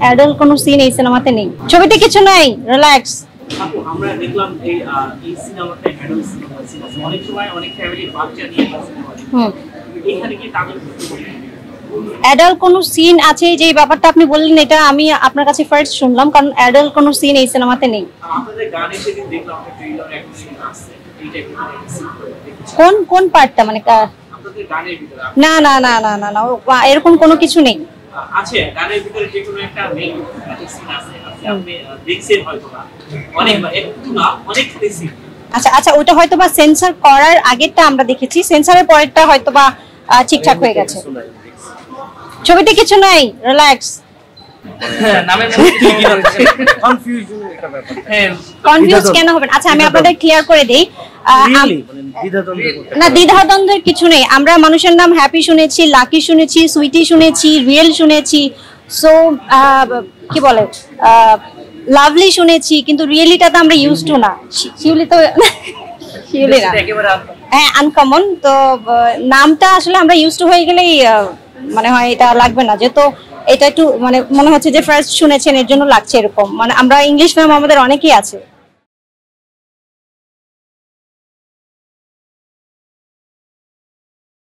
Adult কোনো scene এই সিনেমাতে নেই, ছবিতে কিছু নাই, রিল্যাক্স। আপু আমরা দেখলাম এই সিনেমাতে অ্যাডাল্ট সিন আছে, অনেক সময় অনেক ফ্যামিলি বাচ্চা নিয়ে সিনেমা দেখে, এখানে কি তাদের অ্যাডাল্ট কোনো সিন আছে যে ব্যাপারটা আপনি বললেন, এটা আমি আপনার কাছে ফার্স্ট শুনলাম, কারণ অ্যাডাল্ট কোনো সিন এই সিনেমাতে নেই। আপনাদের গানে সেদিন দেখলাম একটা ট্রেইলার একটা সিন আছে, এই টাইপের একটা সিন কোন কোন পার্টটা মানে আপনাদের গানের ভিতরে না না না না না না এরকম কোনো কিছু নেই। আছে গানের ভিতরে যে কোনো একটা মেইন সিন আছে, আপনি দেখছেন হয়তো না, অনেকবার, একটু না অনেক সিন। আচ্ছা আচ্ছা, ওটা হয়তোবা সেন্সর করার আগেরটা আমরা দেখেছি, সেন্সরের পরেরটা হয়তোবা ঠিকঠাক হয়ে গেছে। ছবিতে কিছু নাই, রিল্যাক্স। নামের মধ্যে কি হচ্ছে কনফিউশন একটা ব্যাপার। হ্যাঁ, কনফিউজ কেন হবেন? আচ্ছা আমি আপনাদের ক্লিয়ার করে দেই, না দ্বিধাদ্বন্দ্বের কিছু নেই। আমরা মানুষের নাম হ্যাপি শুনেছি, লাকি শুনেছি, সুইটি শুনেছি, রিয়েল শুনেছি, সো কি বলে লাভলি শুনেছি, কিন্তু রিয়েলিটা তো আমরা ইউজ টু না। শিউলি তো শিউলি না, হ্যাঁ আনকমন। তো নামটা আসলে আমরা ইউজ টু হয়ে গেলেই মানে হয় এটা লাগবে না, যেহেতু এটা একটু মানে মনে হচ্ছে যে ফার্স্ট শুনেছেন এর জন্য লাগছে এরকম। মানে আমরা ইংলিশ নাম আমাদের অনেকেই আছে।